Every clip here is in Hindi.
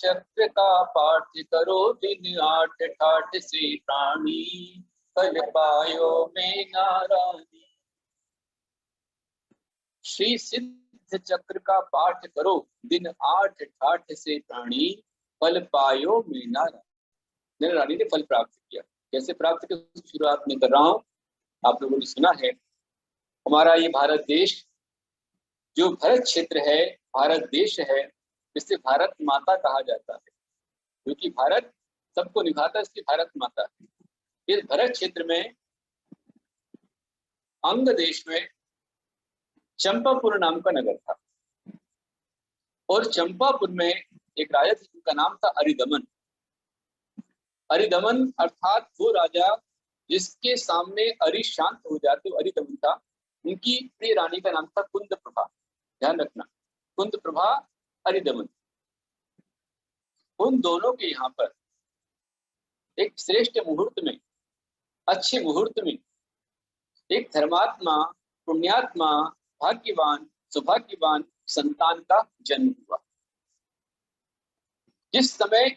चक्र का पाठ करो दिन आठ ठाठ से प्राणी, फल पायो में नारायणी। श्री सिद्ध चक्र का पाठ करो दिन आठ ठाठ से प्राणी, फल पायो में नारायणी। रानी ने फल प्राप्त किया। कैसे प्राप्त किया शुरुआत में कर रहा हूं। आप लोगों ने सुना है हमारा ये भारत देश, जो भरत क्षेत्र है, भारत देश है, जिसे भारत माता कहा जाता है, क्योंकि भारत सबको निभाता है, इसकी भारत माता है। इस भरत क्षेत्र में अंग देश में चंपापुर नाम का नगर था, और चंपापुर में एक राजा था जिनका नाम था अरिदमन। अरिदमन अर्थात वो राजा जिसके सामने अरि शांत हो जाते, अरिदमन था। उनकी प्रिय रानी का नाम था कुंद प्रभा। ध्यान रखना, कुंद प्रभा, अरिदमन। उन दोनों के यहाँ पर एक श्रेष्ठ मुहूर्त में, अच्छे मुहूर्त में, एक धर्मात्मा, पुण्यात्मा, भाग्यवान, सौभाग्यवान संतान का जन्म हुआ। जिस समय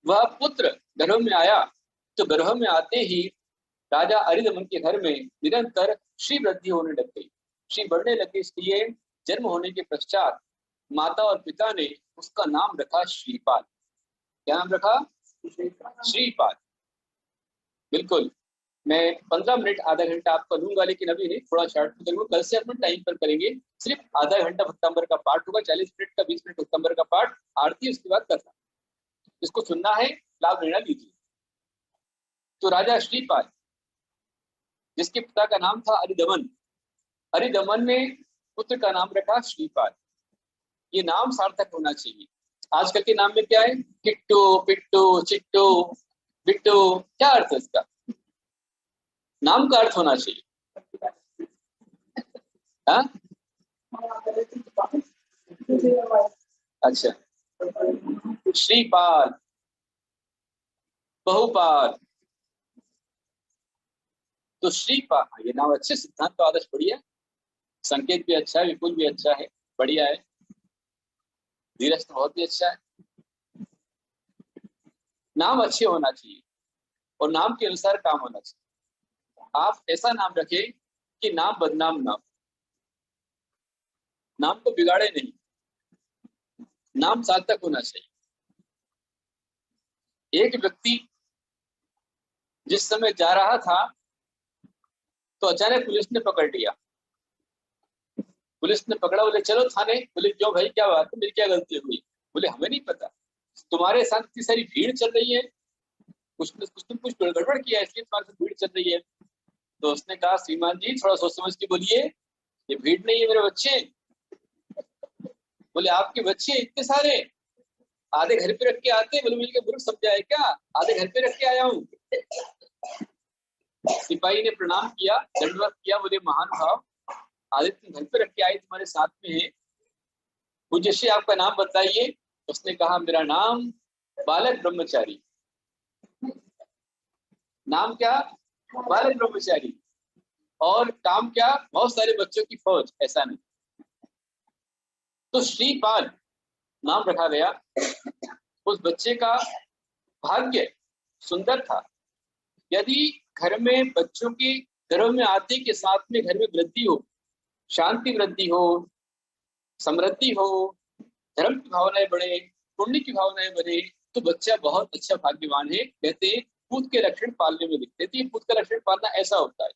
वह पुत्र गर्भ में आया, तो गर्भ में आते ही राजा अरिदमन के घर में निरंतर श्री वृद्धि होने लग गई, श्री बढ़ने लगी। इसलिए जन्म होने के पश्चात माता और पिता ने उसका नाम रखा श्रीपाल। क्या नाम रखा? श्रीपाल। बिल्कुल, मैं 15 मिनट आधा घंटा आपका लूंगा, लेकिन अभी नहीं, थोड़ा शॉर्ट में करूंगा। कल से अपन टाइम पर करेंगे। सिर्फ आधा घंटा भक्तांबर का पाठ होगा, 40 मिनट का 20 मिनट भक्तांबर का पाठ, आरती उसके बाद करना। इसको सुनना है, लाभ लेना लीजिए। तो राजा श्रीपाल, जिसके पिता का नाम था अरिदमन, अरिदमन ने पुत्र का नाम रखा श्रीपाल। ये नाम सार्थक होना चाहिए। आजकल के नाम में क्या है? किट्टू, पिट्टू, चिट्टू, बिट्टू। क्या अर्थ है इसका? नाम का अर्थ होना चाहिए। हाँ, अच्छा, श्रीपाल, बहुपाल, तो श्रीपाल, ये नाम अच्छे, सिद्धांत तो आदर्श बढ़िया, संकेत भी अच्छा है, विपुल भी अच्छा है, बढ़िया है, धीरज तो बहुत ही अच्छा है। नाम अच्छे होना चाहिए और नाम के अनुसार काम होना चाहिए। आप ऐसा नाम रखें कि नाम बदनाम ना हो, नाम को बिगाड़े नहीं, नाम सार्थक होना चाहिए। एक व्यक्ति जिस समय जा रहा था, तो अचानक पुलिस ने पकड़ लिया। पुलिस ने पकड़ा, बोले चलो थाने। बोले क्यों भाई, क्या बात है, मेरी क्या गलती हुई? बोले हमें नहीं पता, तुम्हारे साथ इतनी सारी भीड़ चल रही है, कुछ गड़बड़ किया है, इसलिए तुम्हारे साथ भीड़ चल रही है। तो उसने कहा श्रीमान जी थोड़ा सोच समझ के बोलिए, ये भीड़ नहीं है, मेरे बच्चे। बोले आपके बच्चे इतने सारे, आधे घर पे रख के आते? बोले मुझे क्या बुरा समझा है क्या, आधे घर पे रख के आया हूँ। सिपाही ने प्रणाम किया, दंडवत किया, बोले महानुभाव, आधे तुम घर पे रख के आए, तुम्हारे साथ में है, पूज्य श्री आपका नाम बताइए। उसने कहा मेरा नाम बालक ब्रह्मचारी। नाम क्या? बालक ब्रह्मचारी। और काम क्या? बहुत सारे बच्चों की फौज। ऐसा नहीं, तो श्रीपाल नाम रखा गया। उस बच्चे का भाग्य सुंदर था। यदि घर में बच्चों के गर्भ में आते के साथ में घर में वृद्धि हो, शांति वृद्धि हो, समृद्धि हो, धर्म की भावनाएं बढ़े, पुण्य की भावनाएं बढ़े, तो बच्चा बहुत अच्छा भाग्यवान है। कहते हैं पूत के लक्षण पालने में दिखते थे। पूत का लक्षण पालना ऐसा होता है,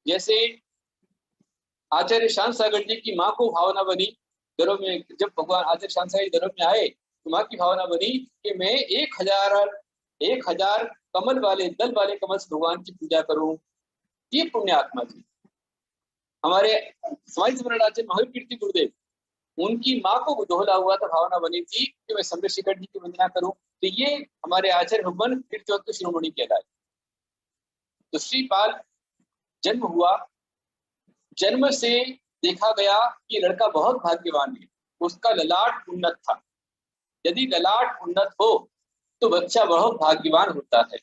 जैसे आचार्य शांत सागर जी की माँ को भावना बनी गर्भ में, जब भगवान आचार्य शांत सागर जी गर्भ में आए तो माँ की भावना बनी कि मैं 1000 कमल वाले, दल वाले कमल से भगवान की पूजा करूं। ये पुण्य आत्मा थी। हमारे समाज आचार्य महावीर कीर्ति गुरुदेव, उनकी माँ को दोहला हुआ था, भावना बनी थी कि मैं चंद्रशेखर जी की वंदना करूं। तो ये हमारे आचार्य भगवान कीर्तिवत शिरोमणि कहलाए। तो श्रीपाल जन्म हुआ। जन्म से देखा गया कि लड़का बहुत भाग्यवान है, उसका ललाट उन्नत था। यदि ललाट उन्नत हो तो बच्चा बहुत भाग्यवान होता है।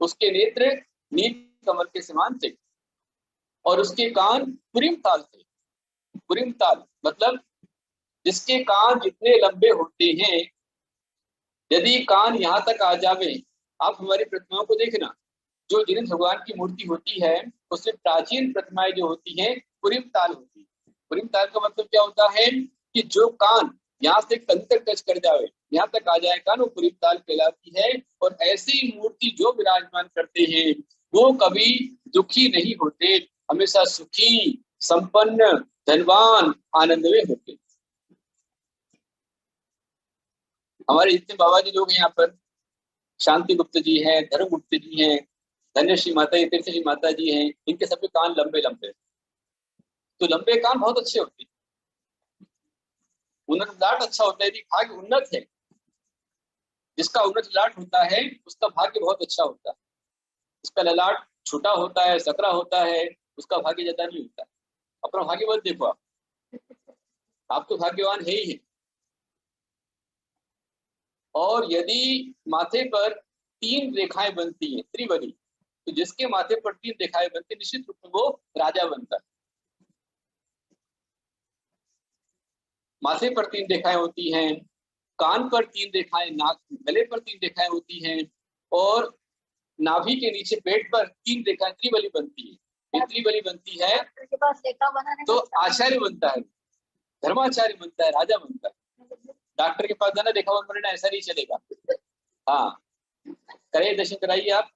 उसके नेत्र नील कमल के समान थे और उसके कान पुरिम ताल थे। पुरिम ताल मतलब जिसके कान जितने लंबे होते हैं, यदि कान यहाँ तक आ जावे, आप हमारी प्रतिमाओं को देखना, जो जिन भगवान की मूर्ति होती है उससे प्राचीन प्रतिमाएं जो होती हैं पुरीम ताल होती है। पुरीम ताल का मतलब क्या होता है कि जो कान यहाँ से कंध तक टच कर जावे, यहाँ तक आ जाए कान, वो पुरीम ताल कहलाती है। और ऐसी मूर्ति जो विराजमान करते हैं वो कभी दुखी नहीं होते, हमेशा सुखी, संपन्न, धनवान, आनंदमय होते। हमारे जितने बाबा जी लोग हैं यहाँ पर, शांति गुप्त जी हैं, धर्म गुप्त जी हैं, धन्यश्री माता जी, तीर्थश्री माता जी हैं, इनके सबके कान लंबे लंबे। तो लंबे कान बहुत अच्छे होते हैं, उन्नत लाट अच्छा होता है, यदि भाग्य उन्नत है, जिसका उन्नत लाट होता है उसका भाग्य बहुत अच्छा होता है। जिसका ललाट छोटा होता है, सकरा होता है, उसका भाग्य ज्यादा नहीं होता। अपना भाग्य मत देखो, आप तो भाग्यवान है ही है। और यदि माथे पर 3 रेखाएं बनती हैं त्रिवली, तो जिसके माथे पर 3 रेखाएं बनती, निश्चित रूप में वो राजा बनता है। माथे पर 3 रेखाएं होती हैं, कान पर 3 रेखाएं, नाक गले पर 3 रेखाएं होती हैं, और नाभि के नीचे पेट पर 3 रेखाएं, त्रिबली बनती है। ये त्रिबली बनती है तो आचार्य बनता है, धर्माचार्य बनता है, राजा बनता है। डॉक्टर के पास जाना, देखा हुआ मरना, ऐसा नहीं चलेगा। हाँ, करे दर्शन कराइए आप,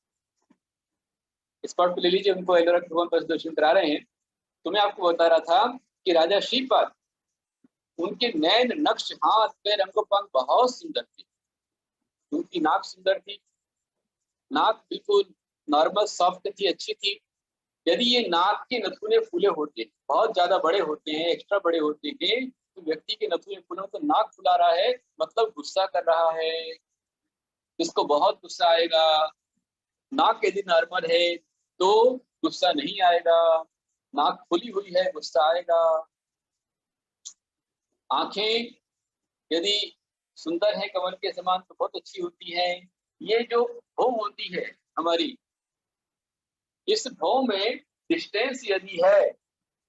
स्पॉट पे ले लीजिए उनको, एलोरा भगवान पर दर्शन करा रहे हैं। तो मैं आपको बता रहा था कि राजा श्रीपाद, उनके नैन, नक्श, हाथ, पैर, अंग पंख बहुत सुंदर थे। उनकी नाक सुंदर थी, नाक बिल्कुल नॉर्मल सॉफ्ट थी, अच्छी थी। यदि ये नाक के नथुने फूले होते, बहुत ज्यादा बड़े होते हैं, एक्स्ट्रा बड़े होते हैं, तो व्यक्ति के नथुने फूलों, तो नाक फुला रहा है मतलब गुस्सा कर रहा है, इसको बहुत गुस्सा आएगा। नाक यदि नॉर्मल है तो गुस्सा नहीं आएगा, नाक खुली हुई है गुस्सा आएगा। आंखें यदि सुंदर है कमल के समान तो बहुत अच्छी होती है। ये जो भौं होती है हमारी, इस भौं में डिस्टेंस यदि है,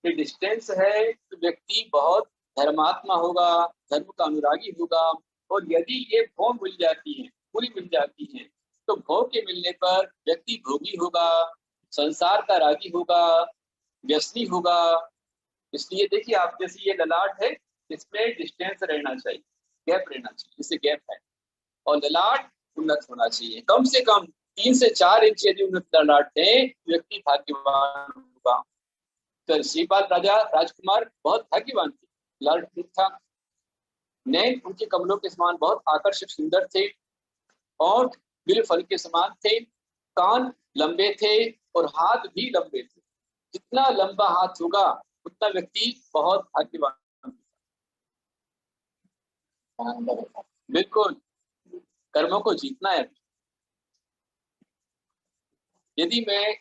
ये डिस्टेंस है, तो व्यक्ति बहुत धर्मात्मा होगा, धर्म का अनुरागी होगा। और यदि ये भौं मिल जाती है, पूरी मिल जाती है, तो भौं के मिलने पर व्यक्ति भोगी होगा, संसार का रागी होगा, व्यसनी होगा। इसलिए देखिए, आप जैसे ये ललाट है, इसमें डिस्टेंस रहना चाहिए, गैप रहना चाहिए, इससे गैप है। और ललाट उन्नत होना चाहिए, कम से कम 3 से 4 इंच यदि उन्नत ललाट है, व्यक्ति भाग्यवान होगा। तो श्रीपाल राजा राजकुमार बहुत भाग्यवान थे, लाल ठीक था, नैन उनके कमलों के समान बहुत आकर्षक सुंदर थे, और बिल फल के समान थे, कान लंबे थे और हाथ भी लंबे थे। जितना लंबा हाथ होगा उतना व्यक्ति बहुत भाग्यवान। बिल्कुल, कर्मों को जीतना है। यदि मैं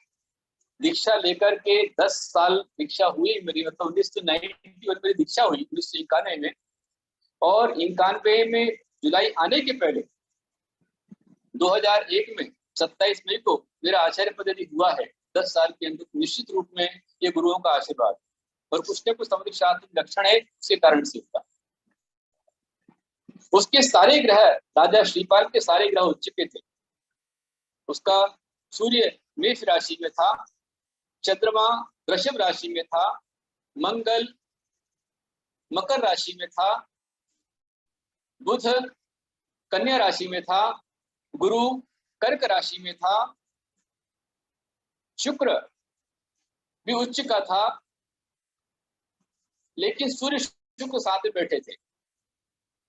दीक्षा लेकर के 10 साल दीक्षा हुई मेरी, मतलब 1991 मेरी दीक्षा हुई, 1991 में, और 91 में जुलाई आने के पहले 2001 में 27 मई को मेरा आचार्य पद यदि हुआ है 10 साल के अंदर, निश्चित रूप में ये गुरुओं का आशीर्वाद, और कुछ न कुछ सामरिक शास्त्र लक्षण है, उसके कारण से होता। उसके सारे ग्रह, राजा श्रीपाल के सारे ग्रह उच्च के थे। उसका सूर्य मेष राशि में था, चंद्रमा वृषभ राशि में था, मंगल मकर राशि में था, बुध कन्या राशि में था, गुरु कर्क राशि में था, शुक्र भी उच्च का था, लेकिन सूर्य शुक्र साथ में बैठे थे।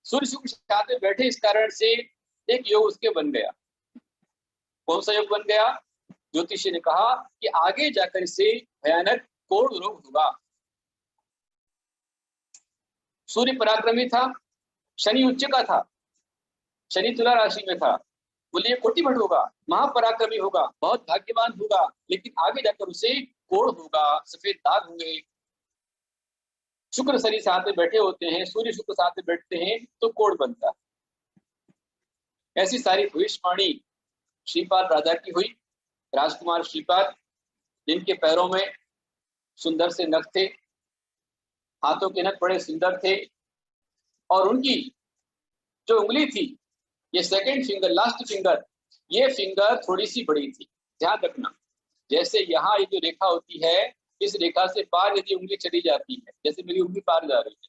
सूर्य शुक्र साथ में बैठे, इस कारण से एक योग उसके बन गया। कौन सा योग बन गया? ज्योतिषी ने कहा कि आगे जाकर इससे भयानक कोढ़ रोग होगा। सूर्य पराक्रमी था, शनि उच्च का था, शनि तुला राशि में था, बोलिए कोटि भट होगा, महापराक्रमी होगा, बहुत भाग्यवान होगा, लेकिन आगे जाकर उसे कोढ़ होगा, सफेद दाग होंगे। शुक्र शनि साथ में बैठे होते हैं, सूर्य शुक्र साथ में बैठते हैं तो कोढ़ बनता है। ऐसी सारी भविष्यवाणी श्रीपाल राजा की हुई। राजकुमार श्रीपाल, जिनके पैरों में सुंदर से नख थे, हाथों के नख बड़े सुंदर थे, और उनकी जो उंगली थी, ये सेकंड फिंगर, लास्ट फिंगर, ये फिंगर थोड़ी सी बड़ी थी। ध्यान रखना, जैसे यहाँ ये जो रेखा होती है, इस रेखा से पार यदि उंगली चली जाती है, जैसे मेरी उंगली पार जा रही है,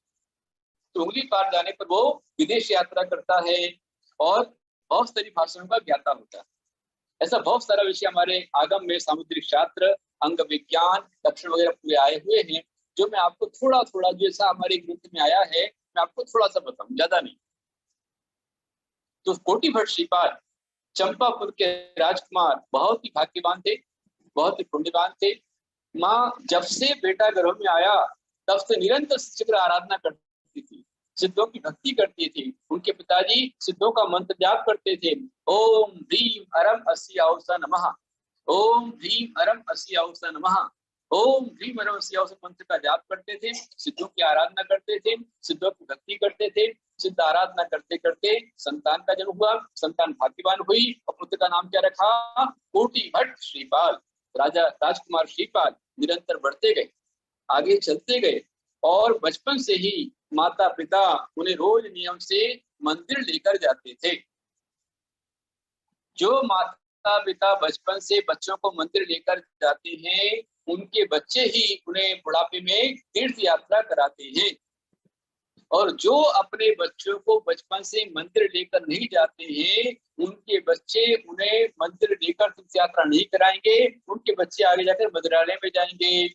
तो उंगली पार जाने पर वो विदेश यात्रा करता है और बहुत सारी भाषाओं का ज्ञाता होता है। ऐसा बहुत सारा विषय हमारे आगम में, सामुद्रिक शास्त्र, अंग विज्ञान, लक्षण वगैरह पूरे आए हुए हैं, जो मैं आपको थोड़ा थोड़ा, जैसा हमारे ग्रंथ में आया है, मैं आपको थोड़ा सा बताऊं, ज्यादा नहीं। तो कोटि भट्ट श्रीपाद चंपापुर के राजकुमार बहुत ही भाग्यवान थे, बहुत ही पुण्यवान थे। माँ जब से बेटा गर्भ में आया तब से निरंतर शिव आराधना करती थी, सिद्धों की भक्ति करती थी। उनके पिताजी सिद्धों का मंत्र जाप करते थे, ओम ह्रीम अरम अस्याउसा नमः, ओम ह्रीम अरम अस्याउसा नमः, ओम ह्रीम अरम अस्याउसा मंत्र का जाप करते थे, सिद्धों की आराधना करते थे, सिद्धों की भक्ति करते थे। सिद्ध आराधना करते करते संतान का जन्म हुआ, संतान भाग्यवान हुई और पुत्र का नाम क्या रखा? कोटि भट्ट श्रीपाल। राजा राजकुमार श्रीपाल निरंतर बढ़ते गए, आगे चलते गए और बचपन से ही माता पिता उन्हें रोज नियम से मंदिर लेकर जाते थे। जो माता पिता बचपन से बच्चों को मंदिर लेकर जाते हैं, उनके बच्चे ही उन्हें बुढ़ापे में तीर्थ यात्रा कराते हैं। और जो अपने बच्चों को बचपन से मंदिर लेकर नहीं जाते हैं, उनके बच्चे उन्हें मंदिर लेकर तीर्थ यात्रा नहीं कराएंगे, उनके बच्चे आगे जाकर मंदिरालय में जाएंगे।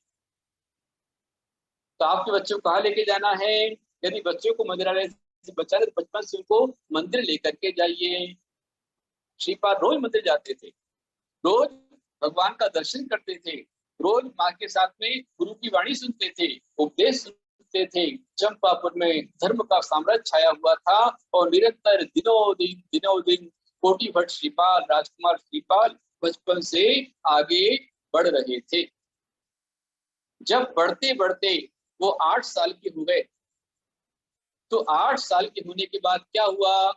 तो आपके बच्चों को कहाँ लेके जाना है? यदि बच्चों को मंदिरालय से बच्चा है तो बचपन से उनको मंदिर लेकर के जाइए। श्रीपाद रोज मंदिर जाते थे, रोज भगवान का दर्शन करते थे, रोज माँ के साथ में गुरु की वाणी सुनते थे, उपदेश सुनते थे। चंपापुर में धर्म का साम्राज्य छाया हुआ था और निरंतर दिनों दिन कोटि भट्ट श्रीपाल, राजकुमार श्रीपाल बचपन से आगे बढ़ रहे थे। जब बढ़ते बढ़ते वो 8 साल के हो गए, तो 8 साल के होने के बाद क्या हुआ?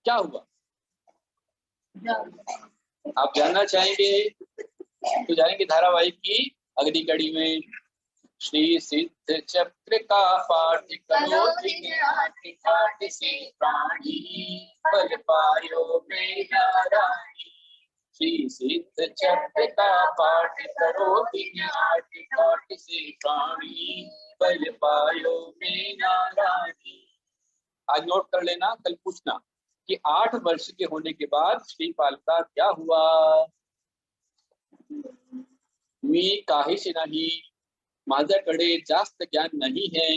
क्या हुआ आप जानना चाहेंगे? तो जानेंगे धारावाहिक की अगली कड़ी में। श्री सिद्ध चक्र का पाठ करो, पल पायो में नारायणी। श्री सिद्ध चक्र का पाठ करो, से प्राणी, पल पायो में नारायणी। आज नोट कर लेना, कल पूछना कि 8 वर्ष के होने के बाद श्रीपाल का क्या हुआ? मी काहीच नाही, माझ्याकडे जास्त ज्ञान नाही है,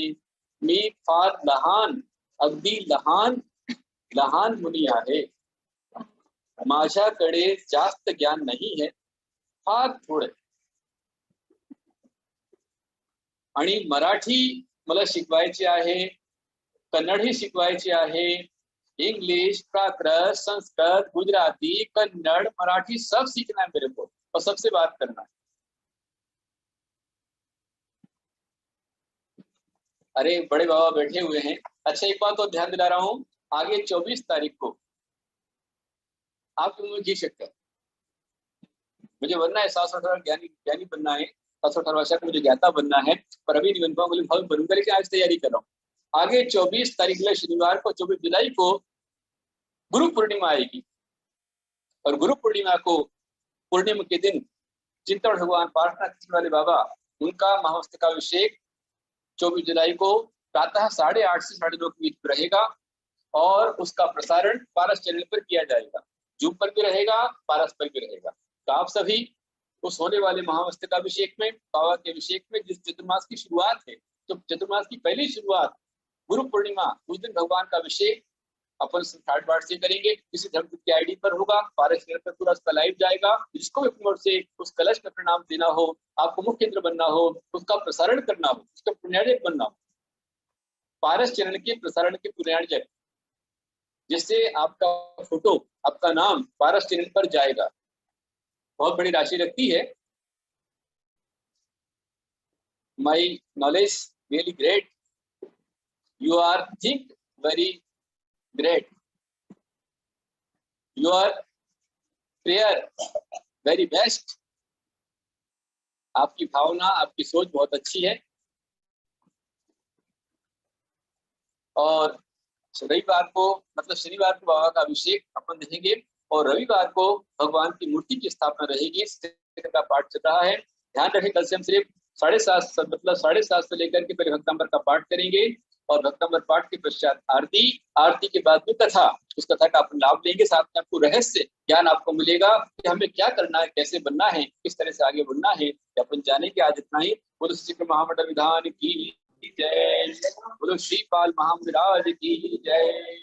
मी फार लहान, अगदी लहान मुनी आहे, माझ्याकडे जास्त ज्ञान नाही है, फार थोडे, आणि मराठी मला शिकवायची आहे, कन्नड ही शिकवायची आहे, इंग्लिश, प्राकृत, संस्कृत, गुजराती, कन्नड़, मराठी सब सीखना है मेरे को और सबसे बात करना है। अरे बड़े बाबा बैठे हुए हैं। अच्छा एक बात और ध्यान दिला रहा हूँ, आगे 24 तारीख को आप जी सकते हैं, मुझे बनना है 718 ज्ञानी बनना है, 718 भाषा को मुझे ज्ञाता बनना है, पर अभी नहीं बन पाऊंगा, भाव बनूंगा, लेकिन आज तैयारी कर रहा हूँ। आगे 24 तारीख शनिवार को 24 जुलाई को गुरु पूर्णिमा आएगी और गुरु पूर्णिमा को, पूर्णिमा के दिन चिंतन भगवान पार्श्वनाथ वाले बाबा, उनका महामस्तकाभिषेक 24 जुलाई को प्रातः 8:30 से 9:30 के बीच में रहेगा और उसका प्रसारण पारस चैनल पर किया जाएगा, जूम पर भी रहेगा, पारस पर भी रहेगा। तो आप सभी उस होने वाले महामस्तकाभिषेक में, बाबा के अभिषेक में, जिस चतुर्मास की शुरुआत है, तो चतुर्मास की पहली शुरुआत गुरु पूर्णिमा, उस दिन भगवान का अभिषेक अपन थर्ड पार्ट से करेंगे, किसी धर्म की आईडी पर होगा, पारस चैनल पर पूरा उसका लाइव जाएगा। जिसको भी अपनी ओर से उस कलश में प्रणाम देना हो, आपको मुख्य केंद्र बनना हो, उसका प्रसारण करना हो, उसका पुण्यार्जक बनना हो, पारस चैनल के प्रसारण के पुण्यार्जक, जिससे आपका फोटो, आपका नाम पारस चैनल पर जाएगा, बहुत बड़ी राशि रखती है। My knowledge really great, you are think very great, your prayer very best, आपकी भावना, आपकी सोच बहुत अच्छी है। और रविवार को मतलब शनिवार को बाबा का अभिषेक अपन देखेंगे और रविवार को भगवान की मूर्ति की स्थापना रहेगी। का पाठ चल रहा है, ध्यान रखें। कल से हम सिर्फ 7:30 मतलब 7:30 से लेकर के पहले भक्तांबर का पाठ करेंगे और भक्तांबर पाठ के पश्चात आरती, आरती के बाद में कथा, उस कथा का अपन लाभ लेंगे। साथ में आपको रहस्य ज्ञान आपको मिलेगा कि हमें क्या करना है, कैसे बनना है, किस तरह से आगे बढ़ना है, अपन जानेंगे। आज इतना ही। बोलो श्री महामंडल विधान की जय, बोलो श्रीपाल महामंडल की जय।